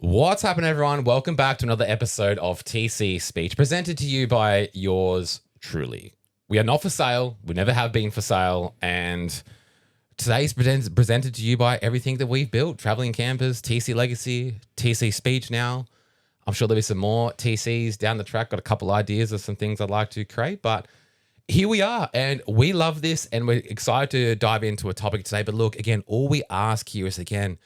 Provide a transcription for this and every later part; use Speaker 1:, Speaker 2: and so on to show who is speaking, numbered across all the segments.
Speaker 1: What's happening, everyone? Welcome back to another episode of TC Speech, presented to you by yours truly. We are not for sale. We never have been for sale. And today's presented to you by everything that we've built. Traveling Campers, TC Legacy, TC Speech now. I'm sure there'll be some more TCs down the track. Got a couple ideas of some things I'd like to create. But here we are. And we love this. And we're excited to dive into a topic today. But look, again, all we ask here is, again,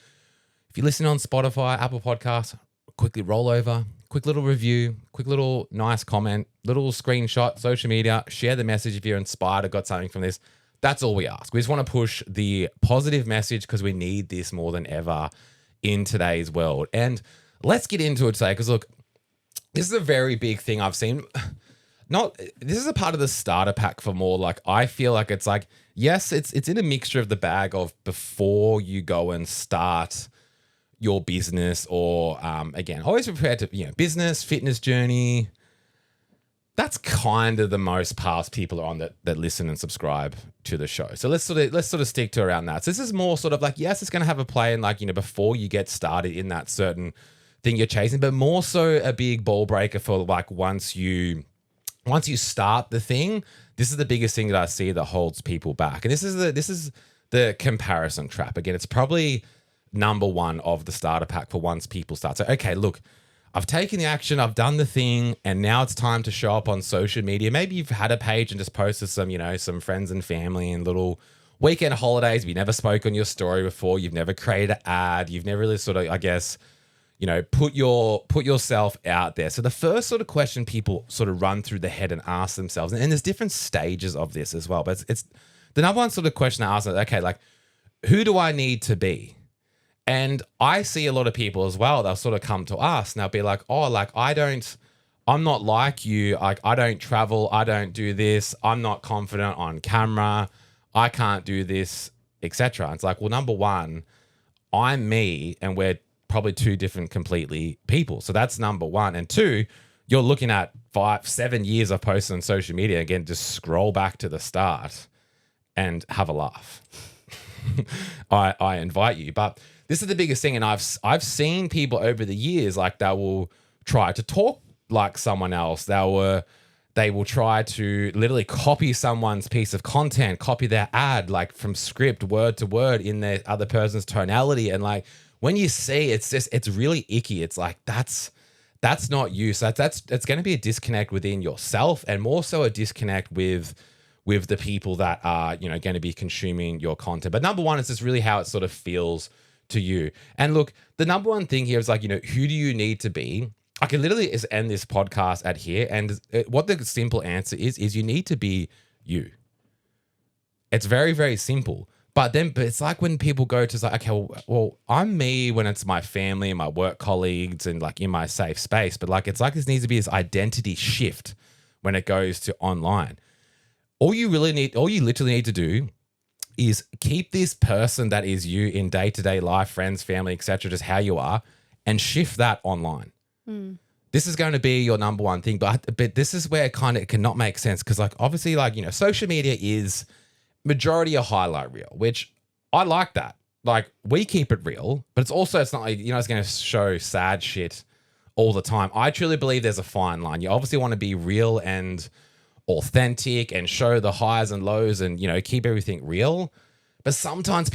Speaker 1: if you listen on Spotify, Apple Podcasts, quickly roll over, quick little review, quick little nice comment, little screenshot, social media, share the message if you're inspired or got something from this. That's all we ask. We just want to push the positive message because we need this more than ever in today's world. And let's get into it today because, look, this is a very big thing I've seen. This is a part of the starter pack for more like, I feel like it's like, yes, it's in a mixture of the bag of before you go and start your business or, again, always prepared to, business, fitness journey. That's kind of the most paths people are on that listen and subscribe to the show. So let's sort of stick to around that. So this is more sort of like, yes, it's going to have a play in like, before you get started in that certain thing you're chasing, but more so a big ball breaker for like once you start the thing. This is the biggest thing that I see that holds people back. And this is the comparison trap. Again, it's probably number one of the starter pack for once people start. So, okay, look, I've taken the action, I've done the thing, and now it's time to show up on social media. Maybe you've had a page and just posted some friends and family and little weekend holidays. You never spoke on your story before. You've never created an ad. You've never really sort of, I guess, put yourself out there. So the first sort of question people sort of run through the head and ask themselves, and there's different stages of this as well, but it's the number one sort of question I ask is, okay, like, who do I need to be? And I see a lot of people as well, they'll sort of come to us and they'll be like, oh, like, I'm not like you. Like, I don't travel. I don't do this. I'm not confident on camera. I can't do this, etc. It's like, well, number one, I'm me and we're probably two different completely people. So that's number one. And two, you're looking at 5-7 years of posting on social media. Again, just scroll back to the start and have a laugh. I invite you. But this is the biggest thing. And I've seen people over the years, like they will try to talk like someone else. They will try to literally copy someone's piece of content, copy their ad, like from script, word to word in their other person's tonality. And like, when you see it's really icky. It's like, that's not you. So it's going to be a disconnect within yourself and more so a disconnect with the people that are, going to be consuming your content. But number one, it's just really how it sort of feels to you. And look, the number one thing here is like, who do you need to be? I can literally just end this podcast at here. And what the simple answer is you need to be you. It's very, very simple. But it's like when people go to like, okay, well, I'm me when it's my family and my work colleagues and like in my safe space. But like, it's like this needs to be this identity shift when it goes to online. All you literally need to do is keep this person that is you in day-to-day life, friends, family, etc., just how you are, and shift that online. This is going to be your number one thing. But this is where it cannot make sense because like obviously like, social media is majority a highlight reel, which I like that. Like we keep it real, but it's not like, it's going to show sad shit all the time. I truly believe there's a fine line. You obviously want to be real and authentic and show the highs and lows and, keep everything real. But sometimes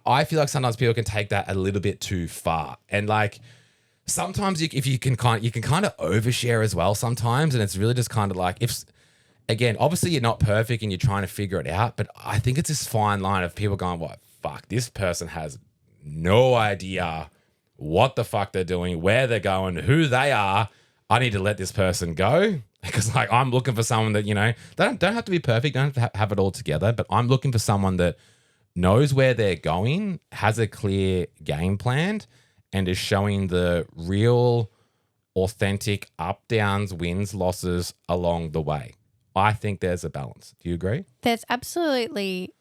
Speaker 1: I feel like sometimes people can take that a little bit too far. And like, sometimes you can kind of overshare as well sometimes. And it's really just kind of like, again, obviously you're not perfect and you're trying to figure it out, but I think it's this fine line of people going, what, fuck, this person has no idea what the fuck they're doing, where they're going, who they are. I need to let this person go because like I'm looking for someone that, they don't have to be perfect, don't have to have it all together, but I'm looking for someone that knows where they're going, has a clear game plan, and is showing the real, authentic up, downs, wins, losses along the way. I think there's a balance. Do you agree?
Speaker 2: There's absolutely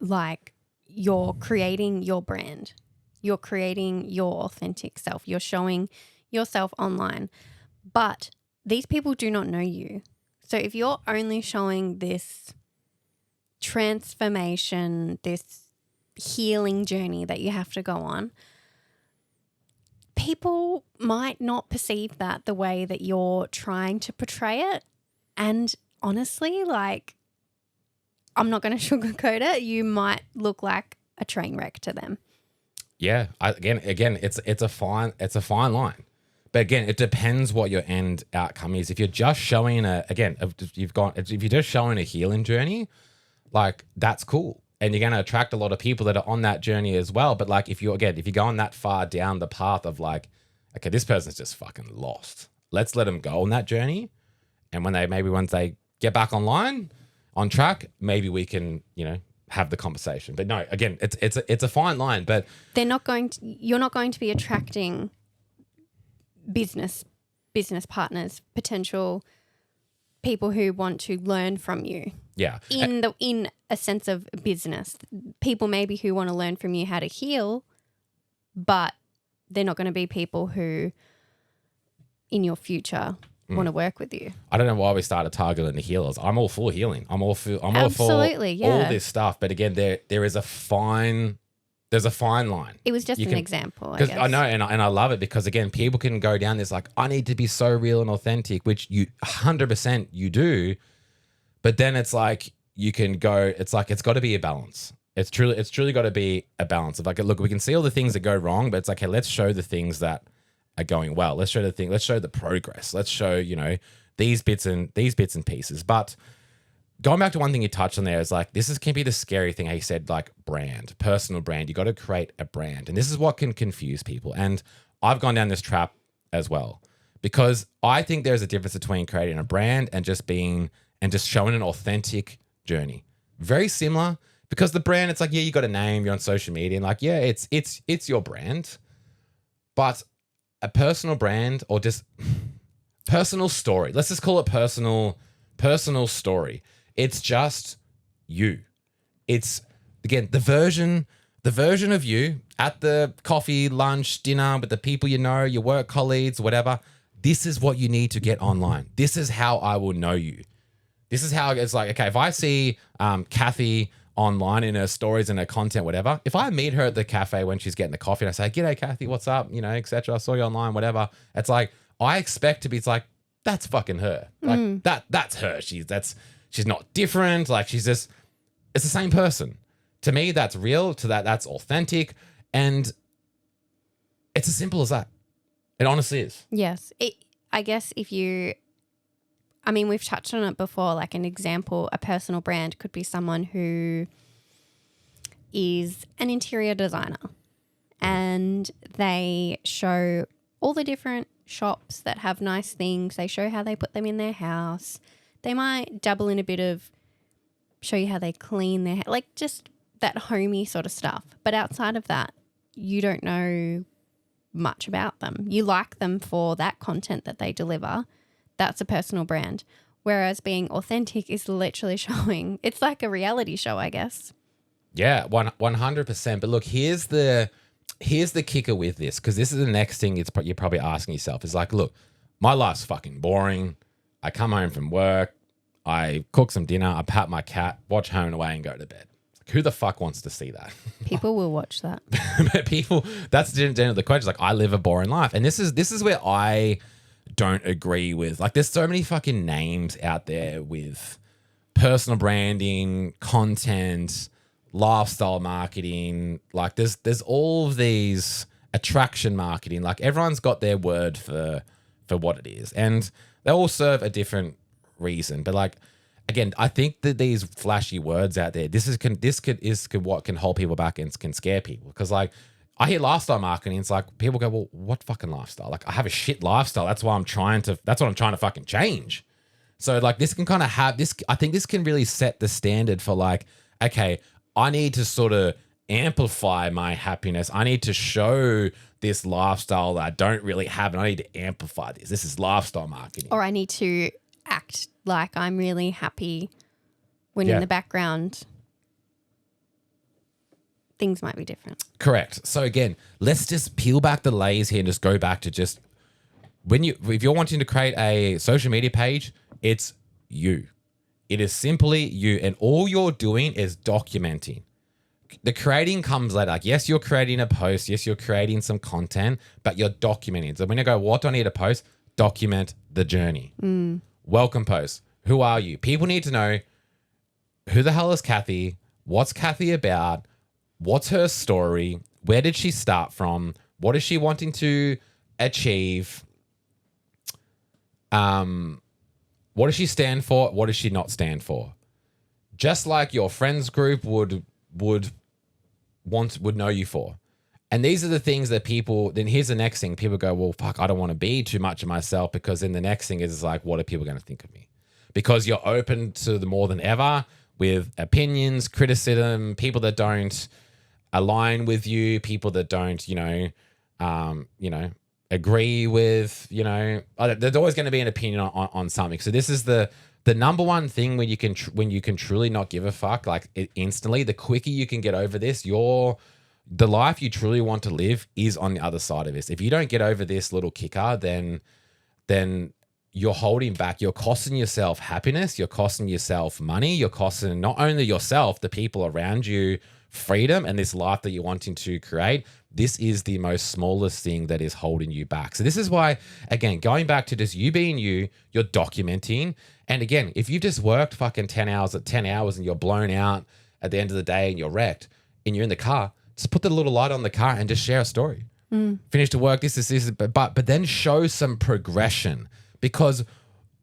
Speaker 2: like you're creating your brand. You're creating your authentic self. You're showing yourself online. But these people do not know you. So if you're only showing this transformation, this healing journey that you have to go on, people might not perceive that the way that you're trying to portray it. And honestly, like, I'm not going to sugarcoat it. You might look like a train wreck to them.
Speaker 1: Yeah. Again, it's a fine line. But again, it depends what your end outcome is. If you're just showing if you're just showing a healing journey, like, that's cool. And you're going to attract a lot of people that are on that journey as well. But like, if you're going that far down the path of like, okay, this person's just fucking lost, let's let them go on that journey. And once they get back on track, maybe we can, have the conversation. But no, again, it's a fine line, but
Speaker 2: you're not going to be attracting business partners, potential people who want to learn from you.
Speaker 1: Yeah.
Speaker 2: In a sense of business, people maybe who want to learn from you how to heal, but they're not going to be people who in your future want to work with you.
Speaker 1: I don't know why we started targeting the healers. I'm all for healing. I'm all for
Speaker 2: Absolutely, yeah.
Speaker 1: all this stuff. But again, there's a fine line.
Speaker 2: It was just an example, I guess.
Speaker 1: I know, and I love it because again, people can go down this like, I need to be so real and authentic, which you 100% you do. But then it's like you can go. It's like it's got to be a balance. It's truly got to be a balance of like, look, we can see all the things that go wrong, but it's like, hey, let's show the things that are going well. Let's show the progress. Let's show, these bits and pieces. But going back to one thing you touched on there is like, can be the scary thing. How you said like brand, personal brand. You got to create a brand. And this is what can confuse people. And I've gone down this trap as well, because I think there's a difference between creating a brand and just showing an authentic journey. Very similar, because the brand, it's like, yeah, you got a name, you're on social media, and like, yeah, it's your brand. But a personal brand, or just personal story. Let's just call it personal story. It's just you. It's, again, the version of you at the coffee, lunch, dinner with the people your work colleagues, whatever. This is what you need to get online. This is how I will know you. This is how it's like, okay, if I see Kathy online in her stories and her content, whatever, if I meet her at the cafe when she's getting the coffee and I say, g'day, Kathy, what's up? Etc. I saw you online, whatever. It's like, I expect to be, it's like, that's fucking her. Like that's her. She's not different. Like it's the same person. To me, that's real. To that's authentic. And it's as simple as that. It honestly is.
Speaker 2: Yes. I guess we've touched on it before, like an example, a personal brand could be someone who is an interior designer and they show all the different shops that have nice things. They show how they put them in their house. They might dabble in a bit of show you how they clean their, like just that homey sort of stuff. But outside of that, you don't know much about them. You like them for that content that they deliver. That's a personal brand. Whereas being authentic is literally showing, it's like a reality show, I guess.
Speaker 1: Yeah, 100%. But look, here's the kicker with this, because this is the next thing you're probably asking yourself is like, look, my life's fucking boring. I come home from work, I cook some dinner, I pat my cat, watch Home and Away and go to bed. Who the fuck wants to see that?
Speaker 2: People will watch that.
Speaker 1: People, that's the end of the question. Like, I live a boring life. And this is where I don't agree with, like, there's so many fucking names out there with personal branding, content, lifestyle marketing. Like there's all of these attraction marketing. Like everyone's got their word for what it is. And they all serve a different reason. But like, again, I think that these flashy words out there, this is what can hold people back and can scare people. Because like, I hear lifestyle marketing. It's like people go, well, what fucking lifestyle? Like, I have a shit lifestyle. That's what I'm trying to fucking change. So like, this can kind of have this. I think this can really set the standard for like, okay, I need to sort of amplify my happiness. I need to show this lifestyle that I don't really have, and I need to amplify this. This is lifestyle marketing.
Speaker 2: Or I need to act like I'm really happy when in the background things might be different.
Speaker 1: Correct. So again, let's just peel back the layers here and just go back to just if you're wanting to create a social media page, it's you. It is simply you, and all you're doing is documenting, the creating comes later. Like, yes, you're creating a post. Yes, you're creating some content, but you're documenting. So when you go, what do I need to post? Document the journey. Welcome post. Who are you? People need to know, who the hell is Kathy? What's Kathy about? What's her story? Where did she start from? What is she wanting to achieve? What does she stand for? What does she not stand for? Just like your friends group would know you for. And these are the things that people, then here's the next thing. People go, well, fuck, I don't want to be too much of myself, because then the next thing is like, what are people going to think of me? Because you're open to the more than ever with opinions, criticism, people that don't align with you, people that don't, agree with, there's always going to be an opinion on something. So this is the number one thing when you can truly not give a fuck, like instantly. The quicker you can get over this, the life you truly want to live is on the other side of this. If you don't get over this little kicker, then you're holding back. You're costing yourself happiness. You're costing yourself money. You're costing not only yourself, the people around you, freedom and this life that you're wanting to create. This is the most smallest thing that is holding you back. So this is why, again, going back to just you being you, you're documenting. And again, if you've just worked fucking 10 hours and you're blown out at the end of the day and you're wrecked and you're in the car, just put the little light on the car and just share a story. Finish the work, this, but then show some progression. Because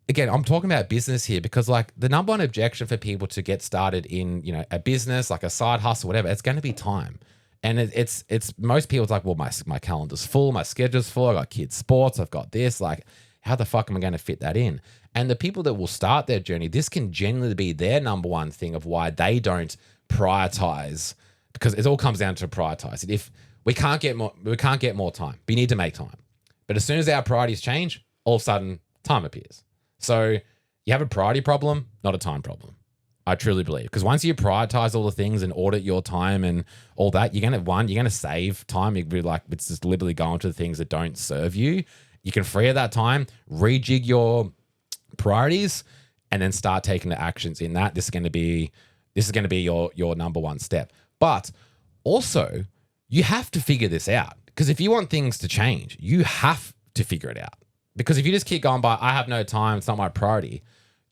Speaker 1: again, I'm talking about business here, because like the number one objection for people to get started in, a business, like a side hustle, whatever, it's going to be time. And it's most people's like, well, my calendar's full, my schedule's full, I got kids' sports, I've got this, like how the fuck am I going to fit that in? And the people that will start their journey, this can genuinely be their number one thing of why they don't prioritize, because it all comes down to prioritize. If we can't get more time, but you need to make time. But as soon as our priorities change, all of a sudden time appears. So you have a priority problem, not a time problem. I truly believe, because once you prioritize all the things and audit your time and all that, you're gonna save time. You'd be like, it's just literally going to the things that don't serve you. You can free up that time, rejig your priorities, and then start taking the actions in that. This is gonna be your number one step. But also, you have to figure this out, because if you want things to change, you have to figure it out. Because if you just keep going by, I have no time, it's not my priority,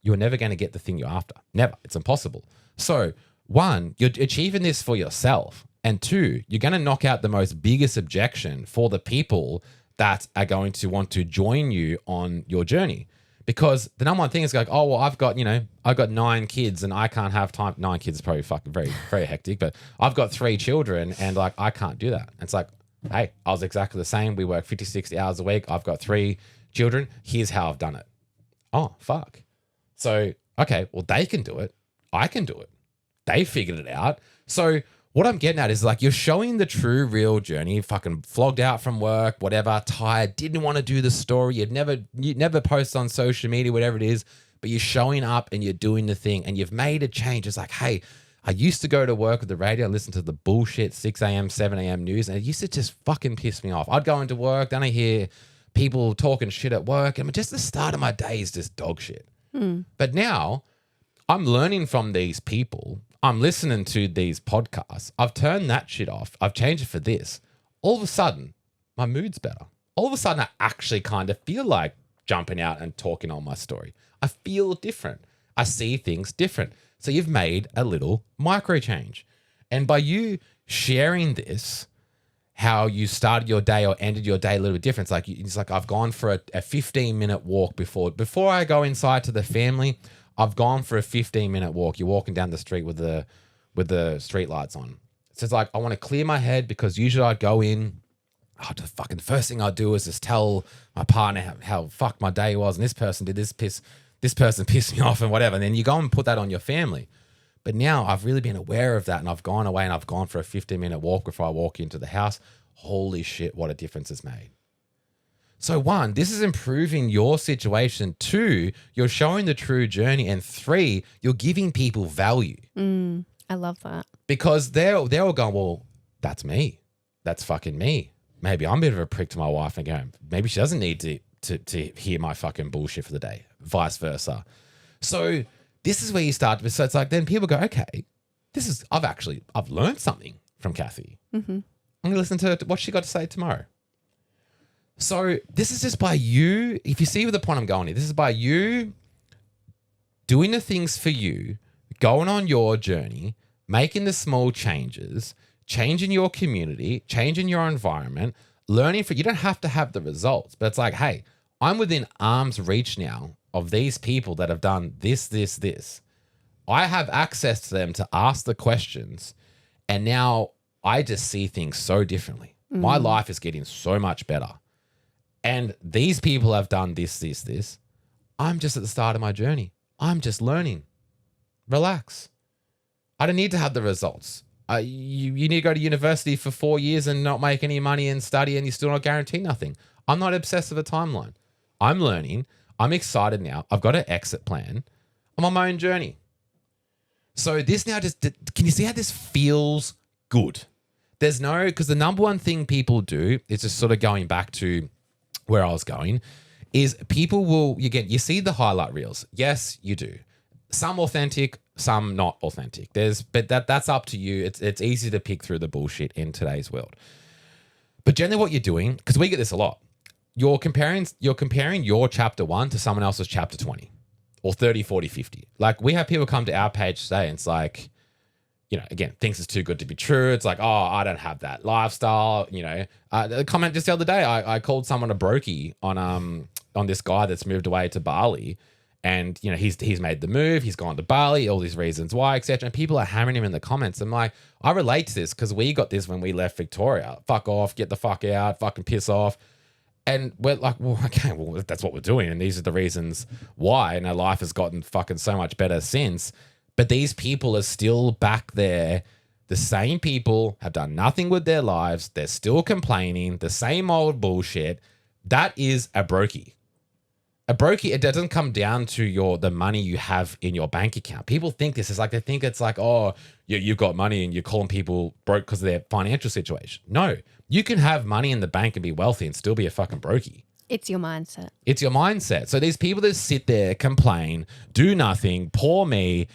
Speaker 1: you're never going to get the thing you're after. Never. It's impossible. So, one, you're achieving this for yourself. And two, you're going to knock out the most biggest objection for the people that are going to want to join you on your journey. Because the number one thing is like, oh, well, I've got 9 kids and I can't have time. 9 kids is probably fucking very, very hectic, but I've got 3 children and like, I can't do that. It's like, hey, I was exactly the same. We work 50, 60 hours a week. I've got 3 children. Here's how I've done it. Oh, fuck. So, okay, well, they can do it. I can do it. They figured it out. So what I'm getting at is like, you're showing the true, real journey, fucking flogged out from work, whatever, tired, didn't want to do the story. You'd never post on social media, whatever it is, but you're showing up and you're doing the thing and you've made a change. It's like, hey, I used to go to work with the radio and listen to the bullshit 6 a.m., 7 a.m. news, and it used to just fucking piss me off. I'd go into work, then I hear people talking shit at work, and just the start of my day is just dog shit. But now I'm learning from these people. I'm listening to these podcasts. I've turned that shit off. I've changed it for this. All of a sudden, my mood's better. All of a sudden, I actually kind of feel like jumping out and talking on my story. I feel different. I see things different. So you've made a little micro change. And by you sharing this, how you started your day or ended your day a little bit different. It's like I've gone for a 15-minute walk before I go inside to the family. I've gone for a 15-minute walk. You're walking down the street with the street lights on. So it's like I want to clear my head, because usually I'd go in. The fucking first thing I'd do is just tell my partner how fucked my day was, and this person did this person pissed me off and whatever. And then you go and put that on your family. But now I've really been aware of that, and I've gone away and I've gone for a 15-minute walk before I walk into the house. Holy shit, what a difference it's made. So 1, this is improving your situation. 2, you're showing the true journey. And 3, you're giving people value.
Speaker 2: I love that.
Speaker 1: Because they're all going, well, that's me. That's fucking me. Maybe I'm a bit of a prick to my wife and going, maybe she doesn't need to hear my fucking bullshit for the day. Vice versa. So this is where you start. So it's like, then people go, okay, I've learned something from Kathy. Mm-hmm. I'm going to listen to what she got to say tomorrow. So this is just by you. If you see the point I'm going here, this is by you doing the things for you, going on your journey, making the small changes, changing your community, changing your environment, learning you don't have to have the results, but it's like, hey, I'm within arm's reach now of these people that have done this, this, this. I have access to them to ask the questions, and now I just see things so differently. My life is getting so much better. And these people have done this, this, this. I'm just at the start of my journey. I'm just learning. Relax. I don't need to have the results. You need to go to university for 4 years and not make any money and study, and you still not guarantee nothing. I'm not obsessed with a timeline. I'm learning. I'm excited now. I've got an exit plan. I'm on my own journey. So this now can you see how this feels good? Because the number one thing people do is just sort of going back to where I was going is people you see the highlight reels. Yes, you do. Some authentic, some not authentic. But that's up to you. It's easy to pick through the bullshit in today's world. But generally what you're doing, because we get this a lot, you're comparing your chapter 1 to someone else's chapter 20 or 30, 40, 50. Like we have people come to our page today and it's like, again, thinks it's too good to be true. It's like, oh, I don't have that lifestyle. The comment just the other day, I called someone a brokey on this guy that's moved away to Bali. And, he's made the move. He's gone to Bali, all these reasons why, etc. And people are hammering him in the comments. I'm like, I relate to this because we got this when we left Victoria. Fuck off, get the fuck out, fucking piss off. And we're like, well, okay, well, that's what we're doing. And these are the reasons why. And our life has gotten fucking so much better since. But these people are still back there. The same people have done nothing with their lives. They're still complaining. The same old bullshit. That is a brokey. A brokey, it doesn't come down to the money you have in your bank account. People think this is like, they think it's like, oh, you've got money and you're calling people broke because of their financial situation. No, you can have money in the bank and be wealthy and still be a fucking brokey.
Speaker 2: It's your mindset.
Speaker 1: It's your mindset. So these people that sit there, complain, do nothing, poor me,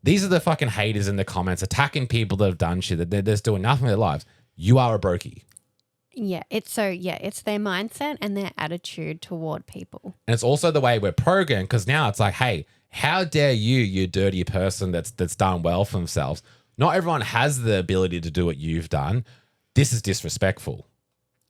Speaker 1: these are the fucking haters in the comments attacking people that have done shit, that they're just doing nothing with their lives. You are a brokey.
Speaker 2: Yeah, it's their mindset and their attitude toward people.
Speaker 1: And it's also the way we're programmed, because now it's like, hey, how dare you dirty person that's done well for themselves. Not everyone has the ability to do what you've done. This is disrespectful.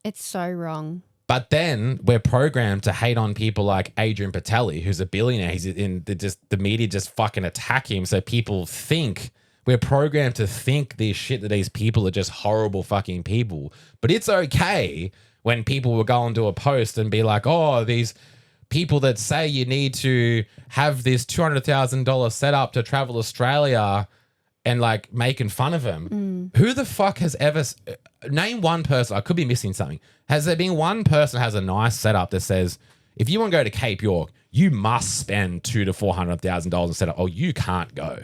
Speaker 2: It's so wrong.
Speaker 1: But then we're programmed to hate on people like Adrian Patelli, who's a billionaire. He's the media just fucking attack him. So people think we're programmed to think this shit that these people are just horrible fucking people. But it's okay when people will go and do a post and be like, oh, these people that say you need to have this $200,000 setup to travel Australia and like making fun of them. Who the fuck has ever name one person? I could be missing something. Has there been one person that has a nice setup that says, if you want to go to Cape York, you must spend $200,000 to $400,000 in setup, or you can't go?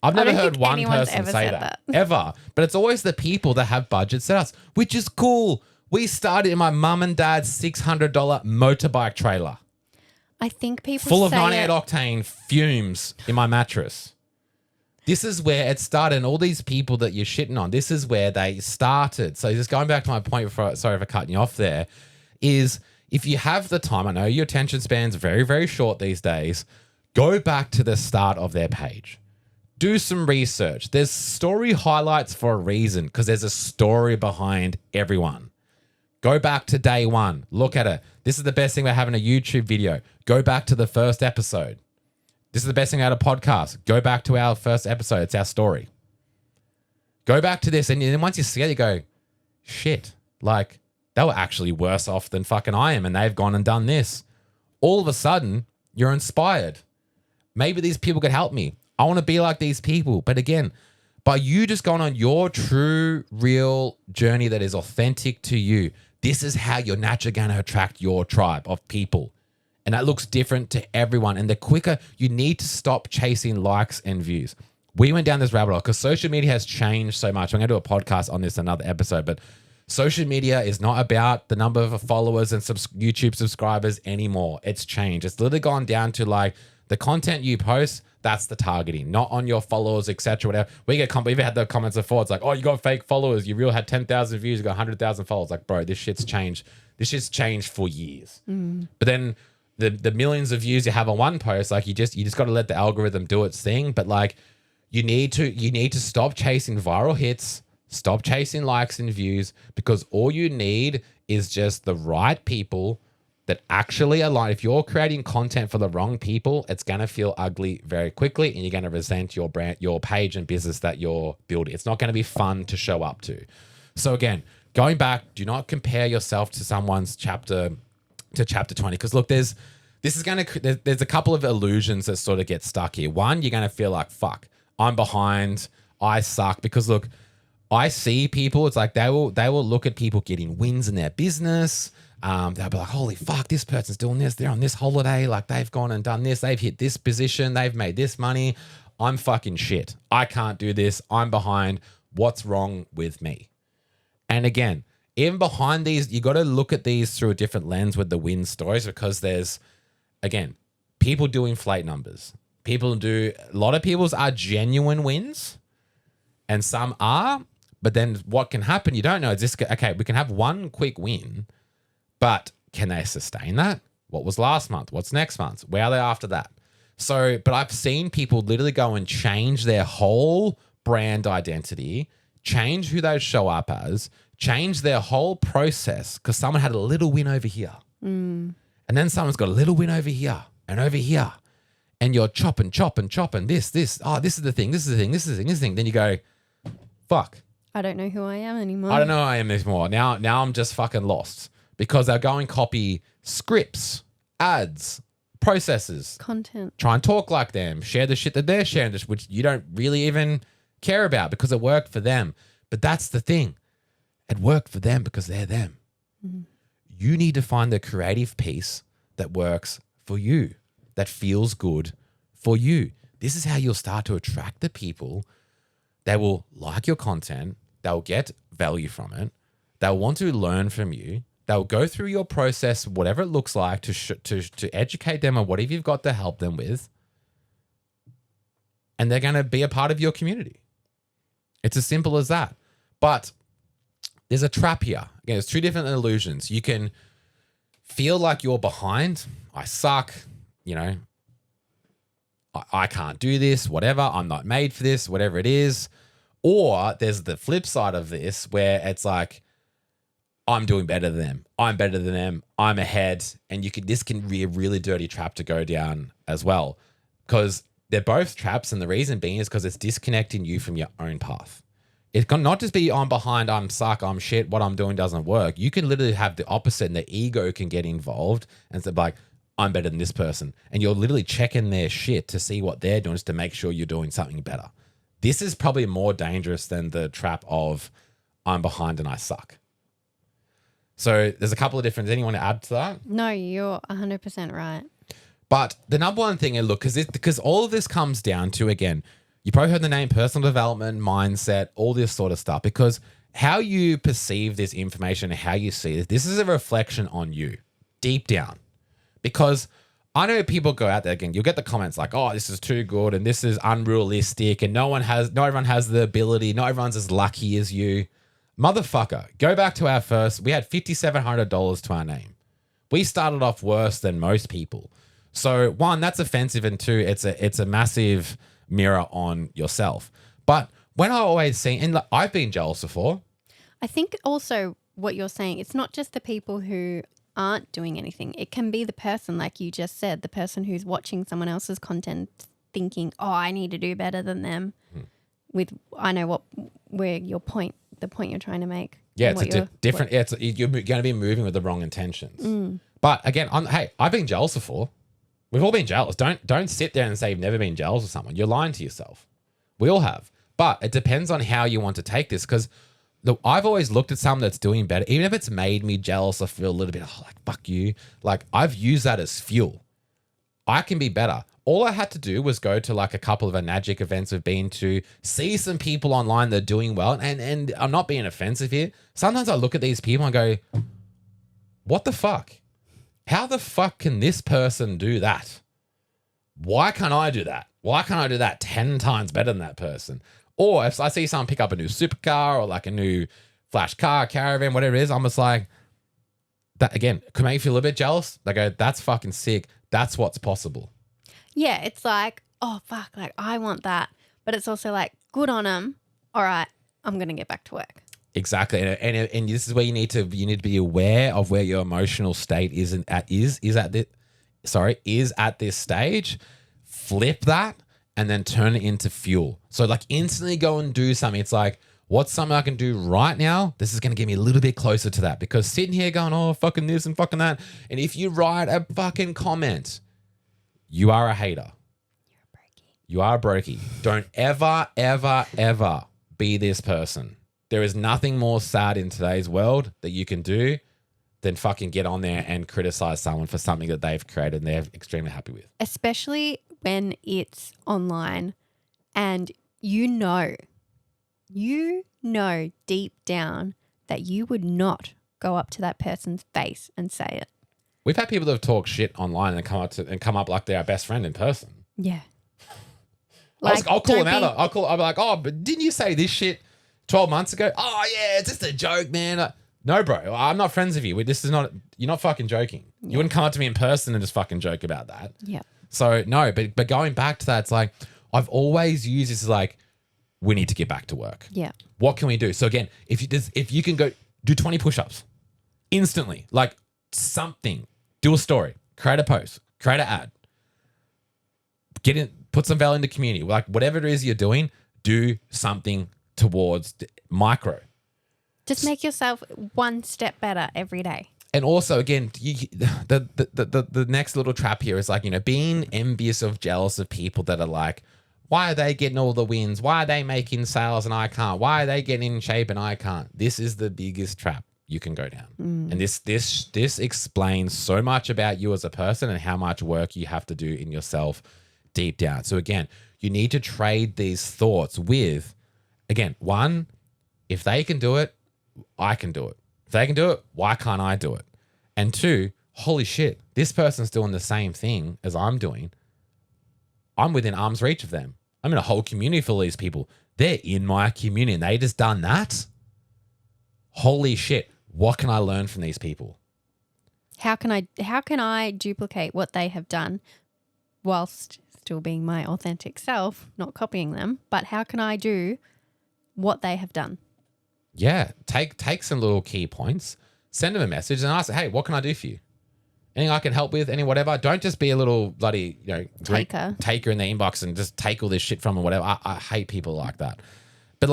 Speaker 1: I've never heard one person say that ever. But it's always the people that have budget setups, which is cool. We started in my mum and dad's $600 motorbike trailer.
Speaker 2: I think people
Speaker 1: full of 98 octane fumes in my mattress. This is where it started, and all these people that you're shitting on, this is where they started. So just going back to my point before, sorry for cutting you off there, is if you have the time, I know your attention span's very, very short these days, go back to the start of their page. Do some research. There's story highlights for a reason, because there's a story behind everyone. Go back to day one. Look at it. This is the best thing about having a YouTube video. Go back to the first episode. This is the best thing about a podcast. Go back to our first episode. It's our story. Go back to this. And then once you see it, you go, shit, like they were actually worse off than fucking I am. And they've gone and done this. All of a sudden, you're inspired. Maybe these people could help me. I want to be like these people. But again, by you just going on your true, real journey that is authentic to you, this is how you're naturally going to attract your tribe of people. And that looks different to everyone. And the quicker, you need to stop chasing likes and views. We went down this rabbit hole because social media has changed so much. I'm going to do a podcast on this another episode, but social media is not about the number of followers and YouTube subscribers anymore. It's changed. It's literally gone down to like The content you post, that's the targeting, not on your followers, etc. Whatever. We've had the comments before. It's like, oh, you got fake followers. You real had 10,000 views. You got 100,000 followers. Like, bro, this shit's changed. This shit's changed for years. But then the millions of views you have on one post, like you just got to let the algorithm do its thing. But like, you need to stop chasing viral hits. Stop chasing likes and views, because all you need is just the right people that actually align. If you're creating content for the wrong people, it's going to feel ugly very quickly, and you're going to resent your brand, your page and business that you're building. It's not going to be fun to show up to. So again, going back, do not compare yourself to someone's chapter 20. Because look, there's a couple of illusions that sort of get stuck here. One, you're going to feel like, fuck, I'm behind, I suck. Because look, I see people, it's like they will look at people getting wins in their business. They'll be like, holy fuck, this person's doing this. They're on this holiday. Like, they've gone and done this. They've hit this position. They've made this money. I'm fucking shit. I can't do this. I'm behind. What's wrong with me? And again, even behind these, you got to look at these through a different lens with the win stories, because there's, again, people do inflate numbers. A lot of people's are genuine wins, and some are. But then what can happen, you don't know, is this, okay, we can have one quick win, but can they sustain that? What was last month? What's next month? Where are they after that? So, but I've seen people literally go and change their whole brand identity, change who they show up as, change their whole process, because someone had a little win over here. And then someone's got a little win over here and over here. And you're chopping this. Oh, this is the thing. This is the thing. This is the thing. This is the thing. Then you go, fuck.
Speaker 2: I don't know who I am anymore.
Speaker 1: I don't know who I am anymore. Now I'm just fucking lost, because they'll go and copy scripts, ads, processes,
Speaker 2: content.
Speaker 1: Try and talk like them, share the shit that they're sharing, which you don't really even care about because it worked for them. But that's the thing. It worked for them because they're them. You need to find the creative piece that works for you, that feels good for you. This is how you'll start to attract the people. They will like your content. They'll get value from it. They'll want to learn from you. They'll go through your process, whatever it looks like, to educate them on whatever you've got to help them with. And they're going to be a part of your community. It's as simple as that. But there's a trap here. Again, there's two different illusions. You can feel like you're behind. I suck. I can't do this, whatever. I'm not made for this, whatever it is. Or there's the flip side of this where it's like, I'm doing better than them. I'm better than them. I'm ahead. And this can be a really dirty trap to go down as well, because they're both traps. And the reason being is because it's disconnecting you from your own path. It can not just be, I'm behind, I'm suck, I'm shit, what I'm doing doesn't work. You can literally have the opposite, and the ego can get involved and say, like, I'm better than this person. And you're literally checking their shit to see what they're doing, just to make sure you're doing something better. This is probably more dangerous than the trap of, I'm behind and I suck. So there's a couple of different, anyone to add to that?
Speaker 2: No, you're 100% right.
Speaker 1: But the number one thing, and look, because all of this comes down to, again, you probably heard the name personal development, mindset, all this sort of stuff, because how you perceive this information and how you see it, this is a reflection on you deep down. Because I know people go out there, again, you'll get the comments like, oh, this is too good and this is unrealistic and not everyone has the ability, not everyone's as lucky as you. Motherfucker, go back to our first, we had $5,700 to our name. We started off worse than most people. So one, that's offensive, and two, it's a massive mirror on yourself. But when I always see, and I've been jealous before.
Speaker 2: I think also what you're saying, it's not just the people who aren't doing anything. It can be the person, like you just said, the person who's watching someone else's content thinking, oh, I need to do better than them. I know the point you're trying to make.
Speaker 1: Yeah, it's different. You're going to be moving with the wrong intentions. But again, I've been jealous before. We've all been jealous. Don't sit there and say you've never been jealous of someone. You're lying to yourself. We all have. But it depends on how you want to take this, because look, I've always looked at someone that's doing better, even if it's made me jealous, I feel a little bit like, fuck you. Like, I've used that as fuel. I can be better. All I had to do was go to like a couple of Anagic events we've been to, see some people online that are doing well. And I'm not being offensive here. Sometimes I look at these people and go, what the fuck? How the fuck can this person do that? why can't I do that? Why can't I do that 10 times better than that person? Or if I see someone pick up a new supercar or like a new flash car, caravan, whatever it is, I'm just like, that again, could make you feel a bit jealous. They go, that's fucking sick. That's what's possible.
Speaker 2: Yeah, it's like, oh, fuck, like I want that. But it's also like, good on them. All right, I'm going to get back to work.
Speaker 1: Exactly. And this is where you need to be aware of where your emotional state is at this stage. Flip that and then turn it into fuel. So like instantly go and do something. It's like, what's something I can do right now? This is going to get me a little bit closer to that, because sitting here going, oh, fucking this and fucking that. And if you write a fucking comment, you are a hater. You are a brokey. Don't ever, ever, ever be this person. There is nothing more sad in today's world that you can do than fucking get on there and criticize someone for something that they've created and they're extremely happy with.
Speaker 2: Especially when it's online and you know deep down that you would not go up to that person's face and say it.
Speaker 1: We've had people that have talked shit online and come up like they're our best friend in person.
Speaker 2: Yeah.
Speaker 1: Like, I'll call them out. I'll be like, oh, but didn't you say this shit 12 months ago? Oh yeah, it's just a joke, man. No, bro, I'm not friends with you. You're not fucking joking. Yeah. You wouldn't come up to me in person and just fucking joke about that.
Speaker 2: Yeah.
Speaker 1: So no, but going back to that, it's like, I've always used this as like, we need to get back to work.
Speaker 2: Yeah.
Speaker 1: What can we do? So again, if you can go do 20 push-ups instantly, like something, do a story, create a post, create an ad, put some value in the community, like whatever it is you're doing, do something towards micro.
Speaker 2: Just make yourself one step better every day.
Speaker 1: And also, again, the next little trap here is like, being envious of, jealous of people that are like, why are they getting all the wins? Why are they making sales and I can't? Why are they getting in shape and I can't? This is the biggest trap you can go down. And this explains so much about you as a person and how much work you have to do in yourself deep down. So again, you need to trade these thoughts with, again, one, if they can do it, I can do it. If they can do it, why can't I do it? And two, holy shit, this person's doing the same thing as I'm doing. I'm within arm's reach of them. I'm in a whole community full of these people. They're in my community and they just done that. Holy shit, what can I learn from these people?
Speaker 2: How can I duplicate what they have done whilst still being my authentic self, not copying them, but how can I do what they have done?
Speaker 1: Yeah, take some little key points, send them a message and ask, hey, what can I do for you? Anything I can help with, any whatever. Don't just be a little bloody, taker in the inbox and just take all this shit from them, whatever. I hate people like that. But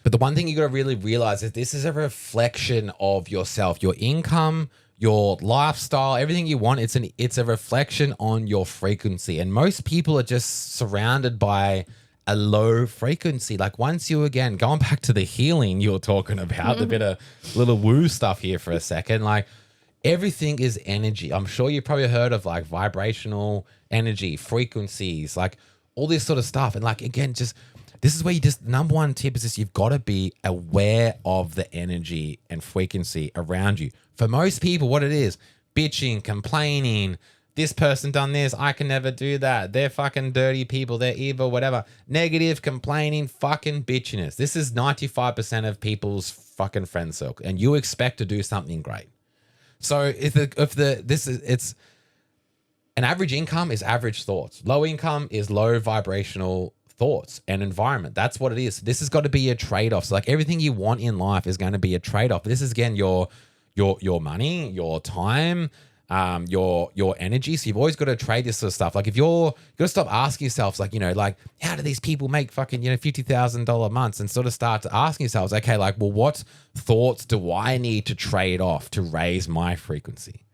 Speaker 1: but the one thing you got to really realize is this is a reflection of yourself, your income, your lifestyle, everything you want. It's a reflection on your frequency. And most people are just surrounded by a low frequency. Like once you, again, going back to the healing you were talking about, the bit of little woo stuff here for a second, like everything is energy. I'm sure you've probably heard of like vibrational energy, frequencies, like all this sort of stuff. And like, again, this is where number one tip is just, you've got to be aware of the energy and frequency around you. For most people, what it is, bitching, complaining, this person done this, I can never do that. They're fucking dirty people. They're evil, whatever. Negative, complaining, fucking bitchiness. This is 95% of people's fucking friend circle. And you expect to do something great. So it's an average income is average thoughts. Low income is low vibrational thoughts and environment. That's what it is. This has got to be a trade-off. So like everything you want in life is going to be a trade-off. This is, again, your money, your time, your energy. So you've always got to trade this sort of stuff. Like if you've got to stop asking yourselves, like, like how do these people make fucking, $50,000 months, and sort of start to asking yourselves, okay, like, well, what thoughts do I need to trade off to raise my frequency?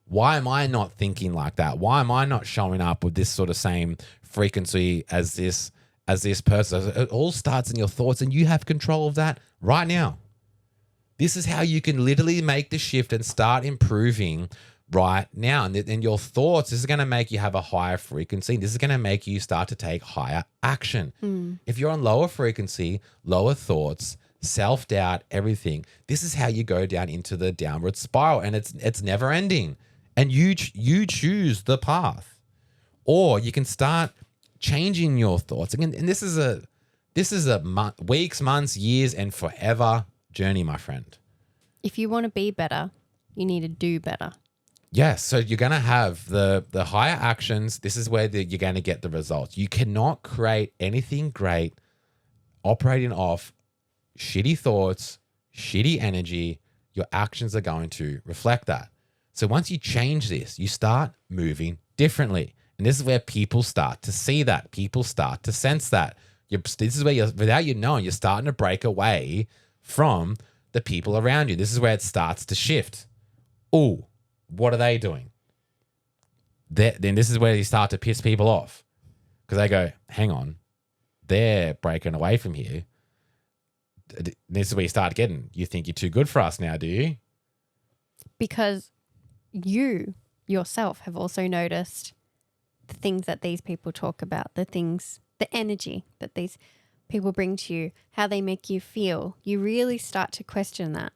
Speaker 1: Why am I not thinking like that? Why am I not showing up with this sort of same frequency as this person? It all starts in your thoughts, and you have control of that right now. This is how you can literally make the shift and start improving right now. And your thoughts, this is going to make you have a higher frequency. This is going to make you start to take higher action. If you're on lower frequency, lower thoughts, self-doubt, everything, this is how you go down into the downward spiral, and it's never ending. And you choose the path. Or you can start changing your thoughts. Again, and this is a weeks, months, years, and forever journey, my friend.
Speaker 2: If you want to be better, you need to do better.
Speaker 1: Yes. So you're going to have the higher actions. This is where you're going to get the results. You cannot create anything great operating off shitty thoughts, shitty energy. Your actions are going to reflect that. So once you change this, you start moving differently. And this is where people start to see that. People start to sense that. This is where without you knowing, you're starting to break away from the people around you. This is where it starts to shift. Oh, what are they doing? Then this is where you start to piss people off because they go, hang on, they're breaking away from here. This is where you start getting, you think you're too good for us now, do you?
Speaker 2: Because you yourself have also noticed the things that these people talk about, the energy that these people bring to you, how they make you feel. You really start to question that.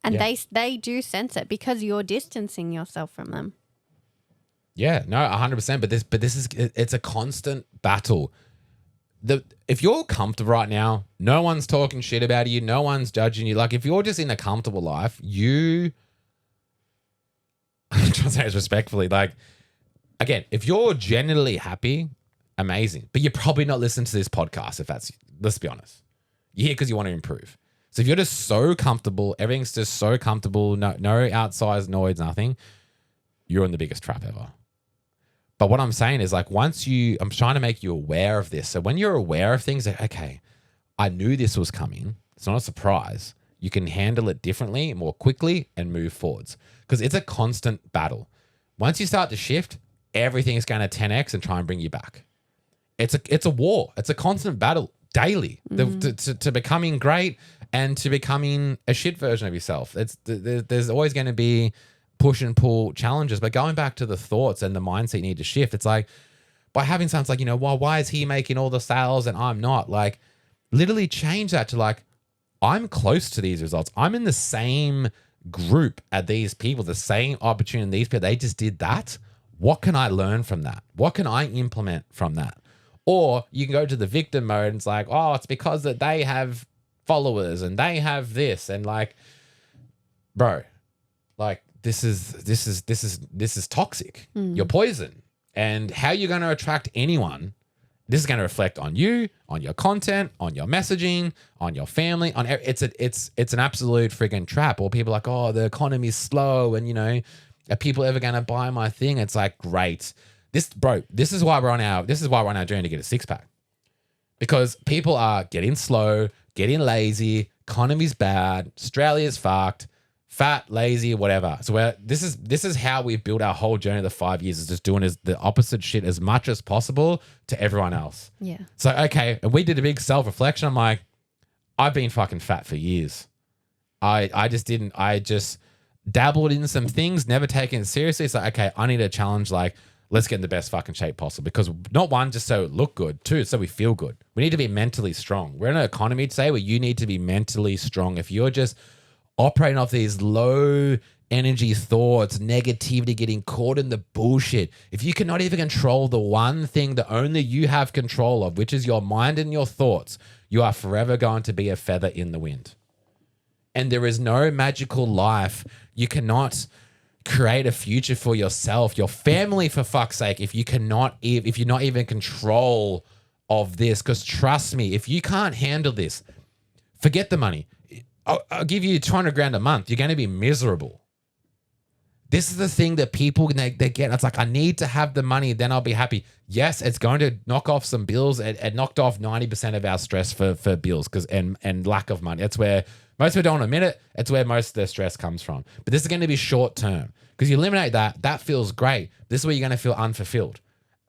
Speaker 2: And they do sense it because you're distancing yourself from them.
Speaker 1: Yeah, no, 100%. But this is, it's a constant battle. If you're comfortable right now, no one's talking shit about you, no one's judging you. Like if you're just in a comfortable life, I'm trying to say this respectfully, like, again, if you're genuinely happy, amazing. But you're probably not listening to this podcast let's be honest. You're here because you want to improve. So if you're just so comfortable, everything's just so comfortable, no outsized noise, nothing, you're in the biggest trap ever. But what I'm saying is like I'm trying to make you aware of this. So when you're aware of things, like, okay, I knew this was coming. It's not a surprise. You can handle it differently, more quickly, and move forwards because it's a constant battle. Once you start to shift, everything is going to 10x and try and bring you back. It's a war. It's a constant battle daily to becoming great and to becoming a shit version of yourself. There's always going to be push and pull challenges, but going back to the thoughts and the mindset you need to shift, it's like by having something like, well, why is he making all the sales and I'm not? Like literally change that to like, I'm close to these results. I'm in the same group as these people, the same opportunity these people, they just did that. What can I learn from that? What can I implement from that? Or you can go to the victim mode and it's like, oh, it's because that they have followers and they have this and like, bro, like this is toxic. You're poison. And how you're going to attract anyone, this is going to reflect on you, on your content, on your messaging, on your family, on it's an absolute friggin' trap. Or people are like, oh, the economy's slow and are people ever going to buy my thing? It's like, great. This is why we're on our journey to get a six pack. Because people are getting slow, getting lazy, economy's bad, Australia's fucked, fat, lazy, whatever. So this is how we've built our whole journey of the 5 years, is just doing the opposite shit as much as possible to everyone else.
Speaker 2: Yeah.
Speaker 1: So, okay, and we did a big self-reflection. I'm like, I've been fucking fat for years. I just dabbled in some things, never taken it seriously. So, okay, I need a challenge, like, let's get in the best fucking shape possible. Because not one, just so it look good, two, so we feel good. We need to be mentally strong. We're in an economy today where you need to be mentally strong. If you're just operating off these low energy thoughts, negativity, getting caught in the bullshit, if you cannot even control the one thing that only you have control of, which is your mind and your thoughts, you are forever going to be a feather in the wind. And there is no magical life. You cannot create a future for yourself, your family, for fuck's sake, if you're not even in control of this. Because trust me, if you can't handle this, forget the money. I'll give you 200 grand a month. You're going to be miserable. This is the thing that people, they get. It's like, I need to have the money, then I'll be happy. Yes, it's going to knock off some bills. It knocked off 90% of our stress for bills and lack of money. That's where most people don't admit it. It's where most of their stress comes from. But this is going to be short term because you eliminate that feels great. This is where you're going to feel unfulfilled,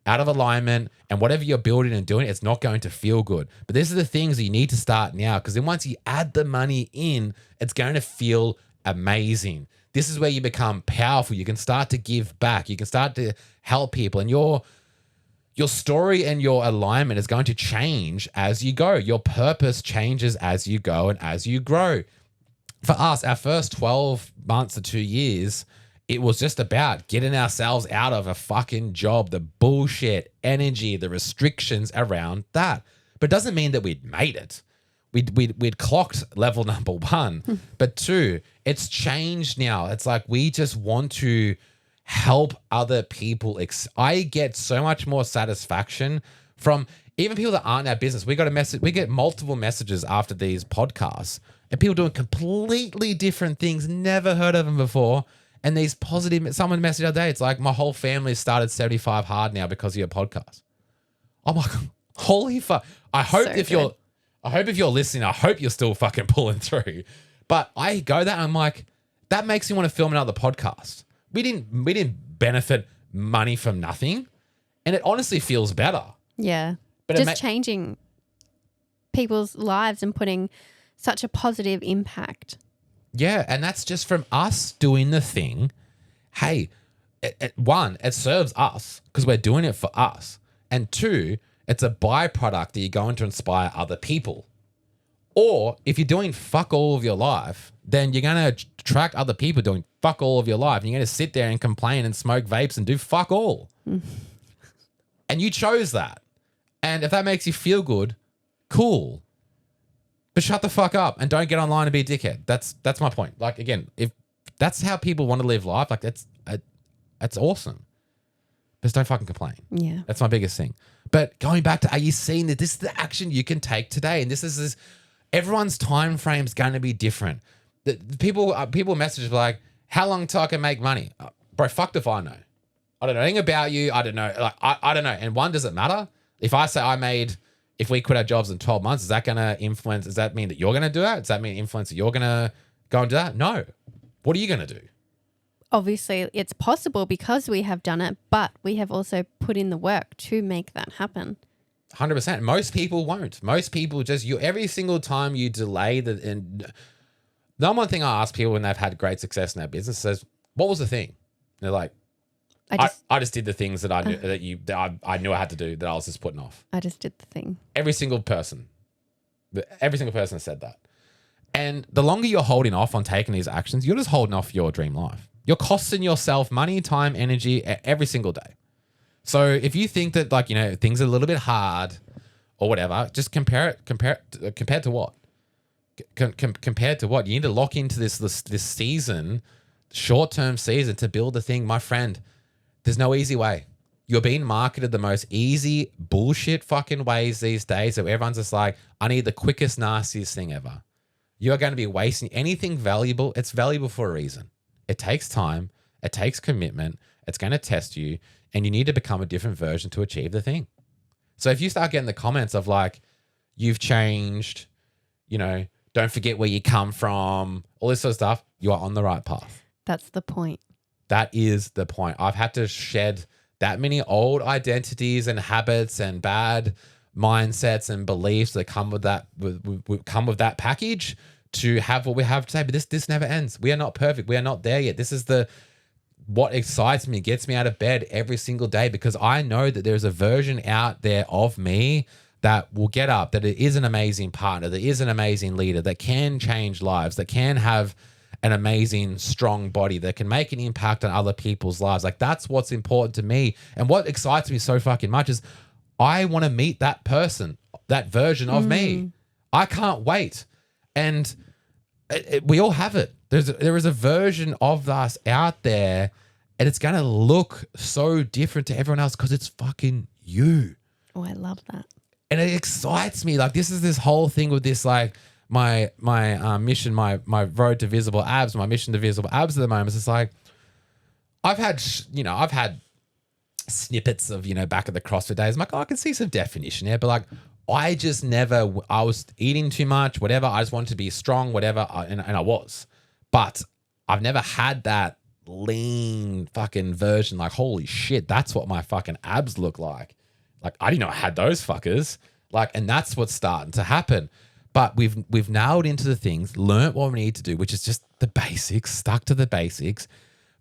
Speaker 1: out of alignment, and whatever you're building and doing, it's not going to feel good. But these are the things that you need to start now, because then once you add the money in, it's going to feel amazing. This is where you become powerful. You can start to give back. You can start to help people, and your story and your alignment is going to change as you go. Your purpose changes as you go and as you grow. For us, our first 12 months to 2 years, it was just about getting ourselves out of a fucking job, the bullshit, energy, the restrictions around that. But it doesn't mean that we'd made it. We'd clocked level number 1. But 2, it's changed now. It's like we just want to help other people. I get so much more satisfaction from even people that aren't in our business. We get multiple messages after these podcasts and people doing completely different things, never heard of them before. And these positive, someone messaged the other day, it's like, my whole family started 75 Hard now because of your podcast. I'm like, holy fuck. I hope if you're listening, I hope you're still fucking pulling through. But I go that, I'm like, that makes me want to film another podcast. We didn't benefit money from nothing. And it honestly feels better.
Speaker 2: Yeah.
Speaker 1: But
Speaker 2: just changing people's lives and putting such a positive impact.
Speaker 1: Yeah, and that's just from us doing the thing. Hey, one, it serves us because we're doing it for us. And 2, it's a byproduct that you're going to inspire other people. Or if you're doing fuck all of your life, then you're going to attract other people doing fuck all of your life. And you're going to sit there and complain and smoke vapes and do fuck all. And you chose that. And if that makes you feel good, cool. But shut the fuck up and don't get online and be a dickhead. That's my point. Like, again, if that's how people want to live life, like that's awesome. Just don't fucking complain.
Speaker 2: Yeah.
Speaker 1: That's my biggest thing. But going back to, are you seeing that this is the action you can take today? And this is everyone's time frame is going to be different. The people message like, how long till I can make money? Bro, fucked if I know. I don't know anything about you. I don't know. Like, I don't know. And one, does it matter? If I say if we quit our jobs in 12 months, is that going to influence? Does that mean that you're going to do that? Does that mean influence that you're going to go and do that? No. What are you going to do?
Speaker 2: Obviously, it's possible because we have done it, but we have also put in the work to make that happen.
Speaker 1: 100%. Most people won't. Most people just, every single time you delay and the number one thing I ask people when they've had great success in their business is, what was the thing? And they're like, I just did the things that I knew I knew I had to do that I was just putting off.
Speaker 2: I just did the thing.
Speaker 1: Every single person has said that. And the longer you're holding off on taking these actions, you're just holding off your dream life. You're costing yourself money, time, energy every single day. So if you think that, like, things are a little bit hard or whatever, just compared to what? Compared to what? You need to lock into this season, short-term season, to build the thing. My friend, there's no easy way. You're being marketed the most easy bullshit fucking ways these days. So everyone's just like, I need the quickest, nastiest thing ever. You're going to be wasting anything valuable. It's valuable for a reason. It takes time. It takes commitment. It's going to test you. And you need to become a different version to achieve the thing. So if you start getting the comments of like, you've changed, don't forget where you come from, all this sort of stuff, you are on the right path.
Speaker 2: That's the point.
Speaker 1: That is the point. I've had to shed that many old identities and habits and bad mindsets and beliefs that come with that package to have what we have today. But this never ends. We are not perfect. We are not there yet. This is what excites me, gets me out of bed every single day, because I know that there's a version out there of me that will get up, that it is an amazing partner, that is an amazing leader, that can change lives, that can have an amazing, strong body, that can make an impact on other people's lives. Like, that's what's important to me. And what excites me so fucking much is I want to meet that person, that version of me. I can't wait. And we all have it. There is a version of us out there, and it's going to look so different to everyone else because it's fucking you.
Speaker 2: Oh, I love that.
Speaker 1: And it excites me. Like, this whole thing with this, like, my mission, my road to visible abs, my mission to visible abs at the moment. It's like, I've had snippets of, back at the CrossFit days. I'm like, I can see some definition there, but like, I was eating too much, whatever. I just wanted to be strong, whatever. And I was, but I've never had that lean fucking version. Like, holy shit, that's what my fucking abs look like. Like, I didn't know I had those fuckers. Like, and that's what's starting to happen. But we've nailed into the things, learned what we need to do, which is just the basics, stuck to the basics,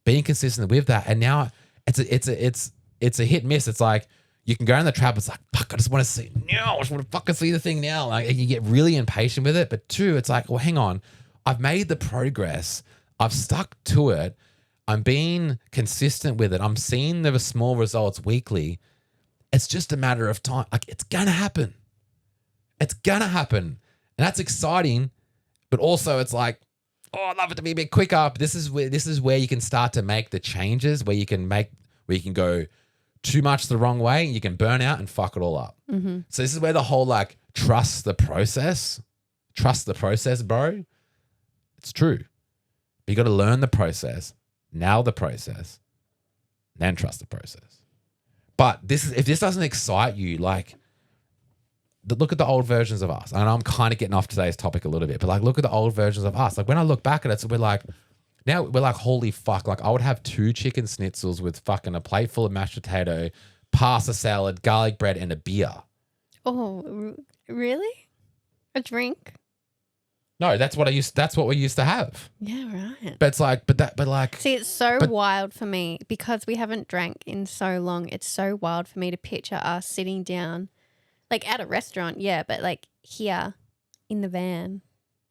Speaker 1: being consistent with that. And now it's a hit and miss. It's like, you can go in the trap. It's like, fuck, I just want to see now. I just want to fucking see the thing now. Like, and you get really impatient with it. But 2, it's like, well, hang on. I've made the progress. I've stuck to it. I'm being consistent with it. I'm seeing the small results weekly. It's just a matter of time. Like, it's going to happen. It's going to happen. And that's exciting. But also it's like, oh, I'd love it to be a bit quicker. But this is where you can start to make the changes, where you can go too much the wrong way and you can burn out and fuck it all up.
Speaker 2: Mm-hmm.
Speaker 1: So this is where the whole like trust the process, bro. It's true. But you got to learn the process, nail the process, then trust the process. But if this doesn't excite you, like, look at the old versions of us. And I'm kind of getting off today's topic a little bit, but like, look at the old versions of us. Like, when I look back at it, so we're like, holy fuck. Like, I would have 2 chicken schnitzels with fucking a plate full of mashed potato, pasta salad, garlic bread, and a beer.
Speaker 2: Oh, really? A drink?
Speaker 1: No, that's what we used to have.
Speaker 2: Yeah, right.
Speaker 1: But it's like,
Speaker 2: see, it's so wild for me because we haven't drank in so long. It's so wild for me to picture us sitting down, like at a restaurant, yeah, but like here in the van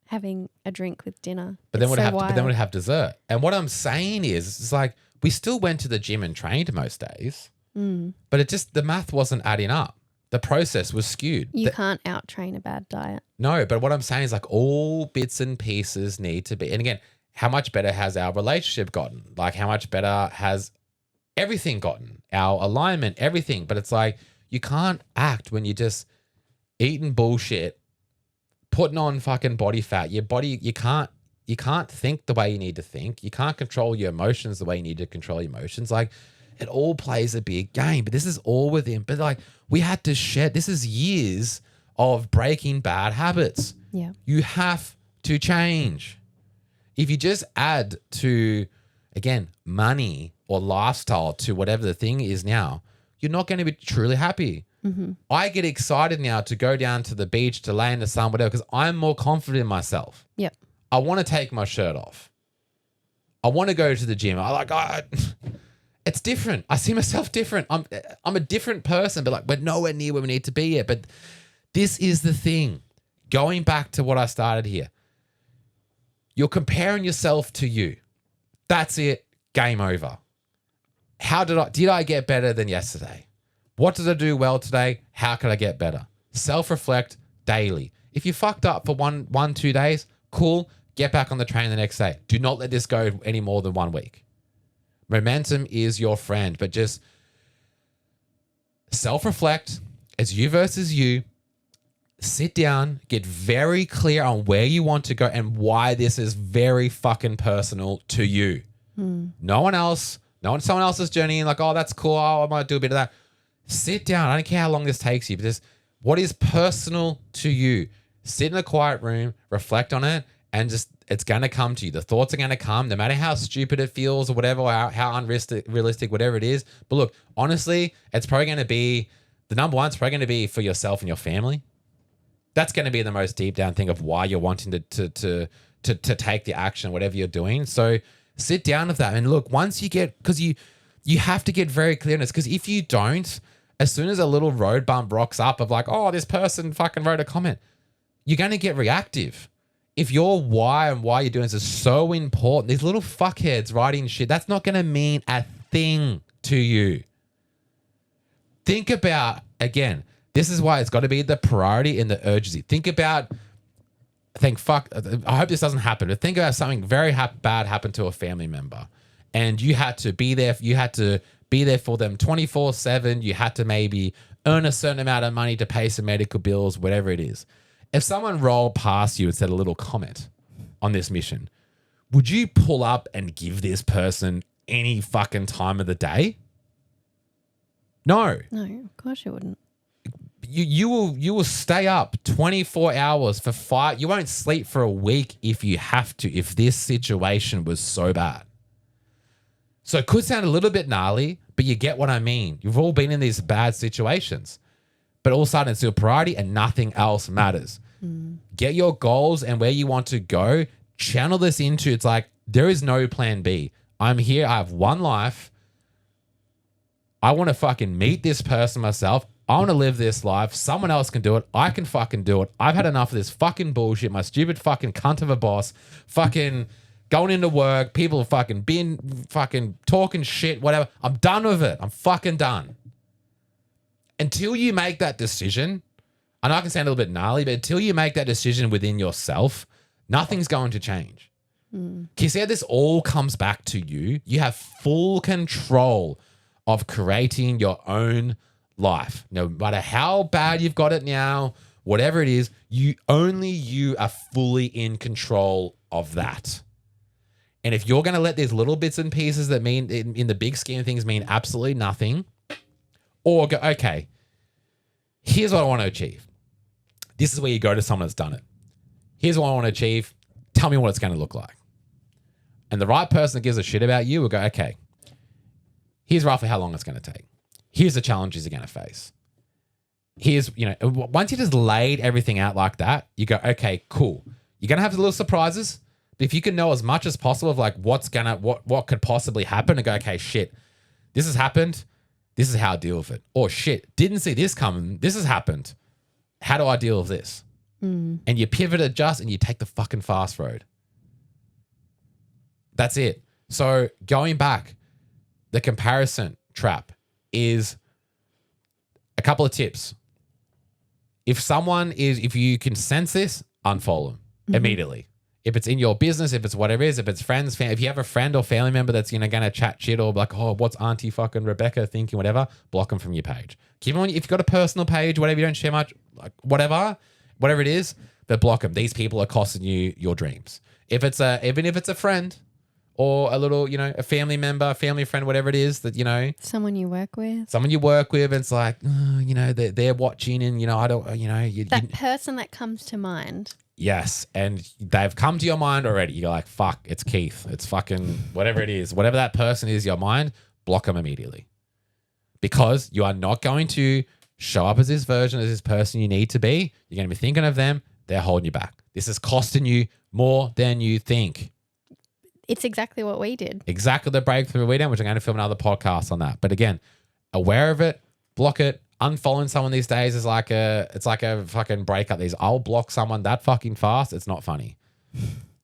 Speaker 2: having a drink with dinner.
Speaker 1: But then we'd have dessert. And what I'm saying is, it's like, we still went to the gym and trained most days, but the math wasn't adding up. The process was skewed.
Speaker 2: You can't out-train a bad diet.
Speaker 1: No, but what I'm saying is, like, all bits and pieces need to be. And again, how much better has our relationship gotten? Like, how much better has everything gotten? Our alignment, everything. But it's like, you can't act when you're just eating bullshit, putting on fucking body fat. Your body, you can't think the way you need to think. You can't control your emotions the way you need to control your emotions. Like, it all plays a big game, but this is all within. But like, we had to shed. This is years of breaking bad habits.
Speaker 2: Yeah.
Speaker 1: You have to change. If you just add to, again, money or lifestyle to whatever the thing is now, you're not going to be truly happy.
Speaker 2: Mm-hmm.
Speaker 1: I get excited now to go down to the beach, to lay in the sun, whatever, because I'm more confident in myself.
Speaker 2: Yep.
Speaker 1: I want to take my shirt off. I want to go to the gym. It's different. I see myself different. I'm a different person, but like, we're nowhere near where we need to be yet. But this is the thing. Going back to what I started here. You're comparing yourself to you. That's it. Game over. Did I get better than yesterday? What did I do well today? How can I get better? Self-reflect daily. If you fucked up for 2 days, cool. Get back on the train the next day. Do not let this go any more than 1 week. Momentum is your friend, but just self-reflect. It's you versus you. Sit down, get very clear on where you want to go and why this is very fucking personal to you. No one else, someone else's journey, like, oh, that's cool. Oh, I might do a bit of that. Sit down. I don't care how long this takes you, but just what is personal to you. Sit in a quiet room, reflect on it, and just, it's going to come to you. The thoughts are going to come, no matter how stupid it feels or whatever, or how unrealistic, whatever it is. But look, honestly, it's probably going to be, the number one, it's probably going to be for yourself and your family. That's going to be the most deep down thing of why you're wanting to take the action, whatever you're doing. So sit down with that. And look, once you get, because you have to get very clear on this, because if you don't, as soon as a little road bump rocks up of like, oh, this person fucking wrote a comment, you're going to get reactive. If your why and why you're doing this is so important, these little fuckheads writing shit, that's not going to mean a thing to you. Think about, again, this is why it's got to be the priority and the urgency. Think about, I hope this doesn't happen, but think about something very bad happened to a family member and you had to be there. You had to be there for them 24/7. You had to maybe earn a certain amount of money to pay some medical bills, whatever it is. If someone rolled past you and said a little comment on this mission, would you pull up and give this person any fucking time of the day? No.
Speaker 2: No, of course you wouldn't.
Speaker 1: You will stay up 24 hours for 5. You won't sleep for a week if you have to, if this situation was so bad. So it could sound a little bit gnarly, but you get what I mean. You've all been in these bad situations, but all of a sudden it's your priority and nothing else matters. Get your goals and where you want to go, channel this into, it's like, there is no plan B. I'm here. I have one life. I want to fucking meet this person myself. I want to live this life. Someone else can do it. I can fucking do it. I've had enough of this fucking bullshit. My stupid fucking cunt of a boss fucking going into work, people are fucking talking shit, whatever. I'm done with it. I'm fucking done. Until you make that decision, I know I can sound a little bit gnarly, but until you make that decision within yourself, nothing's going to change. Can you see how this all comes back to you? You have full control of creating your own life. No matter how bad you've got it now, whatever it is, you are fully in control of that. And if you're going to let these little bits and pieces that mean in the big scheme of things mean absolutely nothing, or go, okay, here's what I want to achieve. This is where you go to someone that's done it. Here's what I want to achieve. Tell me what it's going to look like. And the right person that gives a shit about you will go, okay, here's roughly how long it's going to take. Here's the challenges you're going to face. Here's, once you just laid everything out like that, you go, okay, cool. You're going to have the little surprises, but if you can know as much as possible of like what could possibly happen and go, okay, shit, this has happened. This is how I deal with it. Or shit, didn't see this coming. This has happened. How do I deal with this? And you pivot, adjust, and you take the fucking fast road. That's it. So going back, the comparison trap is a couple of tips. If you can sense this, unfollow them immediately. If it's in your business, if it's whatever it is, if it's friends, if you have a friend or family member that's going to chat shit or like, oh, what's Auntie fucking Rebecca thinking, whatever, block them from your page. Keep them on. If you've got a personal page, whatever, you don't share much, like whatever it is, but block them. These people are costing you your dreams. Even if it's a friend or a little, a family member, family friend, whatever it is that,
Speaker 2: someone you work with,
Speaker 1: and it's like, they're watching and, I don't,
Speaker 2: that person that comes to mind.
Speaker 1: Yes. And they've come to your mind already. You're like, fuck, it's Keith. It's fucking whatever it is. Whatever that person is, your mind, block them immediately. Because you are not going to show up as this version, as this person you need to be. You're going to be thinking of them. They're holding you back. This is costing you more than you think.
Speaker 2: It's exactly what we did.
Speaker 1: Exactly the breakthrough we did, which I'm going to film another podcast on that. But again, aware of it, block it. Unfollowing someone these days is like it's like a fucking breakup. I'll block someone that fucking fast. It's not funny.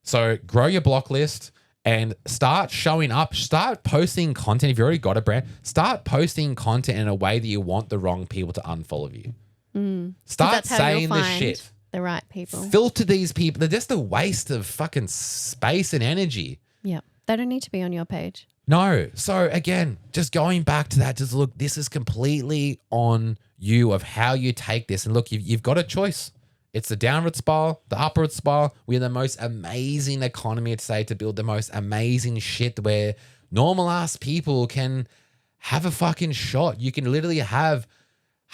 Speaker 1: So grow your block list and start showing up. Start posting content. If you've already got a brand, start posting content in a way that you want the wrong people to unfollow you. Start saying the shit.
Speaker 2: The right people.
Speaker 1: Filter these people. They're just a waste of fucking space and energy.
Speaker 2: Yeah. They don't need to be on your page.
Speaker 1: No. So again, just going back to that, just look, this is completely on you of how you take this. And look, you've got a choice. It's the downward spiral, the upward spiral. We have the most amazing economy today to build the most amazing shit where normal ass people can have a fucking shot. You can literally have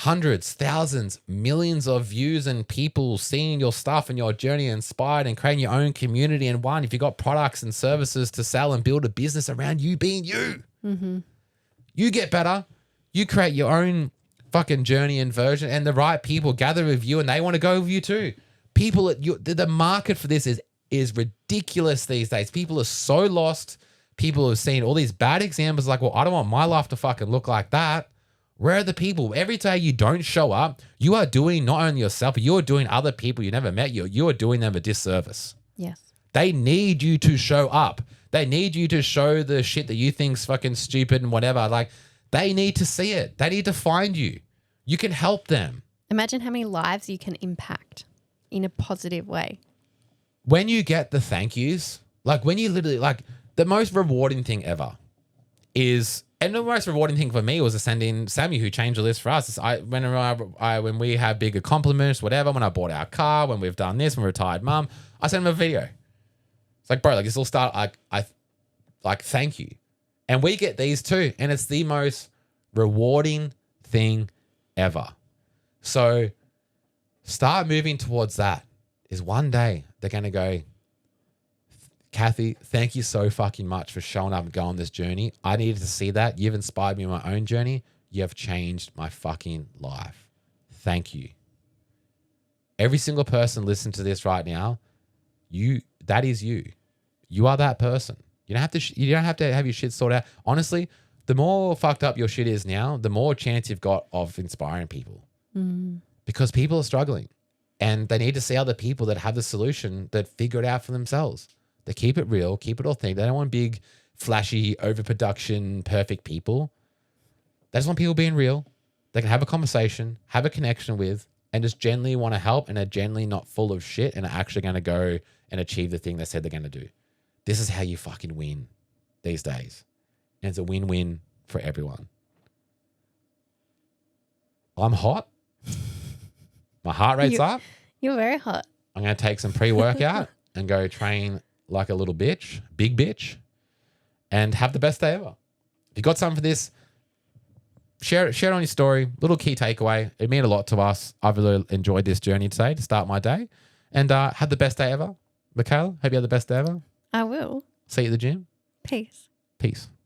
Speaker 1: hundreds, thousands, millions of views and people seeing your stuff and your journey inspired and creating your own community. And if you've got products and services to sell and build a business around you being you, you get better. You create your own fucking journey and version, and the right people gather with you and they want to go with you too. The market for this is ridiculous these days. People are so lost. People have seen all these bad examples like, well, I don't want my life to fucking look like that. Where are the people? Every day you don't show up, you are doing not only yourself, but you are doing other people you never met. You are doing them a disservice.
Speaker 2: Yes.
Speaker 1: They need you to show up. They need you to show the shit that you think's fucking stupid and whatever. Like, they need to see it. They need to find you. You can help them.
Speaker 2: Imagine how many lives you can impact in a positive way.
Speaker 1: When you get the thank yous, like when you literally, like the most rewarding thing ever is, and the most rewarding thing for me was to send in Sammy, who changed the list for us. When we have bigger compliments, whatever, when I bought our car, when we've done this, when we retired mum, I sent him a video. It's like, bro, like this will start, like, thank you. And we get these too. And it's the most rewarding thing ever. So start moving towards that. Is one day they're going to go, Kathy, thank you so fucking much for showing up and going on this journey. I needed to see that. You've inspired me in my own journey. You have changed my fucking life. Thank you. Every single person listening to this right now, that is you. You are that person. You don't have to have your shit sorted out. Honestly, the more fucked up your shit is now, the more chance you've got of inspiring people. Because people are struggling and they need to see other people that have the solution that figure it out for themselves. They keep it real, keep it authentic. They don't want big, flashy, overproduction, perfect people. They just want people being real. They can have a conversation, have a connection with, and just genuinely want to help and are genuinely not full of shit and are actually going to go and achieve the thing they said they're going to do. This is how you fucking win these days. And it's a win-win for everyone. I'm hot. My heart rate's up.
Speaker 2: You're very hot.
Speaker 1: I'm going to take some pre-workout and go train like a little bitch, big bitch, and have the best day ever. If you got something for this, share it on your story. Little key takeaway. It meant a lot to us. I've really enjoyed this journey today to start my day. And have the best day ever. Michaela, hope you have the best day ever.
Speaker 2: I will.
Speaker 1: See you at the gym.
Speaker 2: Peace.
Speaker 1: Peace.